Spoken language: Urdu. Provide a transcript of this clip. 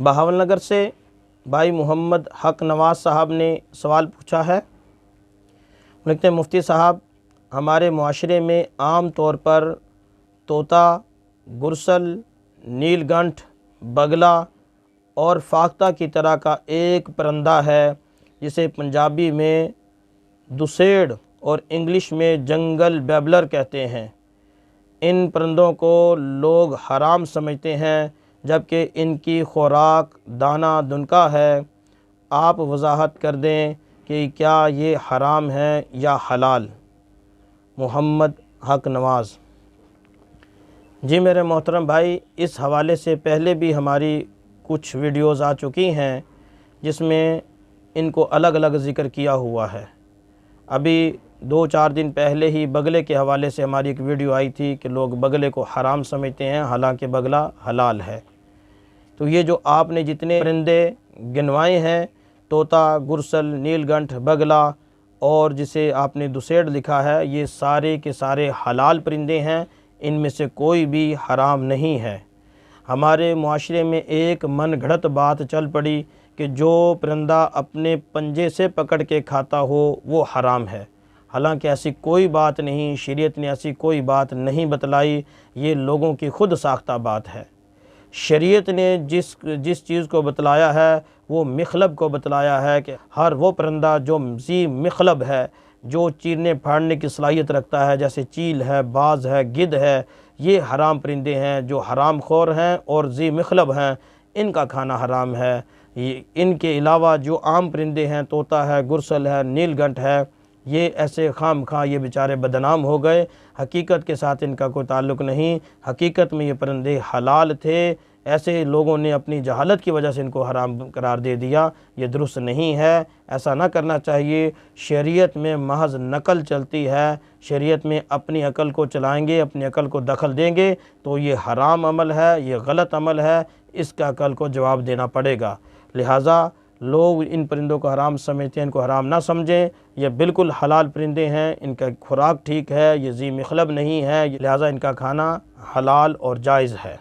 بہاول نگر سے بھائی محمد حق نواز صاحب نے سوال پوچھا ہے۔ لکھتے ہیں مفتی صاحب، ہمارے معاشرے میں عام طور پر طوطا، گرسل، نیل گنٹھ، بگلا اور فاختہ کی طرح کا ایک پرندہ ہے جسے پنجابی میں دسیڑ اور انگلش میں جنگل بیبلر کہتے ہیں۔ ان پرندوں کو لوگ حرام سمجھتے ہیں جبکہ ان کی خوراک دانہ دنکا ہے۔ آپ وضاحت کر دیں کہ کیا یہ حرام ہے یا حلال؟ محمد حق نواز۔ جی میرے محترم بھائی، اس حوالے سے پہلے بھی ہماری کچھ ویڈیوز آ چکی ہیں جس میں ان کو الگ الگ ذکر کیا ہوا ہے۔ ابھی 2-4 دن پہلے ہی بگلے کے حوالے سے ہماری ایک ویڈیو آئی تھی کہ لوگ بگلے کو حرام سمجھتے ہیں حالانکہ بگلا حلال ہے۔ تو یہ جو آپ نے جتنے پرندے گنوائے ہیں، طوطا، گرسل، نیل گنٹھ، بگلا اور جسے آپ نے دسیڑ لکھا ہے، یہ سارے کے سارے حلال پرندے ہیں، ان میں سے کوئی بھی حرام نہیں ہے۔ ہمارے معاشرے میں ایک من گھڑت بات چل پڑی کہ جو پرندہ اپنے پنجے سے پکڑ کے کھاتا ہو وہ حرام ہے، حالانکہ ایسی کوئی بات نہیں، شریعت نے ایسی کوئی بات نہیں بتلائی، یہ لوگوں کی خود ساختہ بات ہے۔ شریعت نے جس چیز کو بتلایا ہے وہ مخلب کو بتلایا ہے کہ ہر وہ پرندہ جو ذی مخلب ہے، جو چیرنے پھاڑنے کی صلاحیت رکھتا ہے، جیسے چیل ہے، باز ہے، گدھ ہے، یہ حرام پرندے ہیں جو حرام خور ہیں اور ذی مخلب ہیں، ان کا کھانا حرام ہے۔ ان کے علاوہ جو عام پرندے ہیں، طوطا ہے، گرسل ہے، نیل گنٹھ ہے، یہ ایسے خام خواہ یہ بیچارے بدنام ہو گئے، حقیقت کے ساتھ ان کا کوئی تعلق نہیں۔ حقیقت میں یہ پرندے حلال تھے، ایسے لوگوں نے اپنی جہالت کی وجہ سے ان کو حرام قرار دے دیا، یہ درست نہیں ہے، ایسا نہ کرنا چاہیے۔ شریعت میں محض نقل چلتی ہے، شریعت میں اپنی عقل کو چلائیں گے، اپنی عقل کو دخل دیں گے تو یہ حرام عمل ہے، یہ غلط عمل ہے، اس کا عقل کو جواب دینا پڑے گا۔ لہٰذا لوگ ان پرندوں کو حرام سمجھتے ہیں، ان کو حرام نہ سمجھیں، یہ بالکل حلال پرندے ہیں، ان کا خوراک ٹھیک ہے، یہ ذی مخلب نہیں ہے، لہٰذا ان کا کھانا حلال اور جائز ہے۔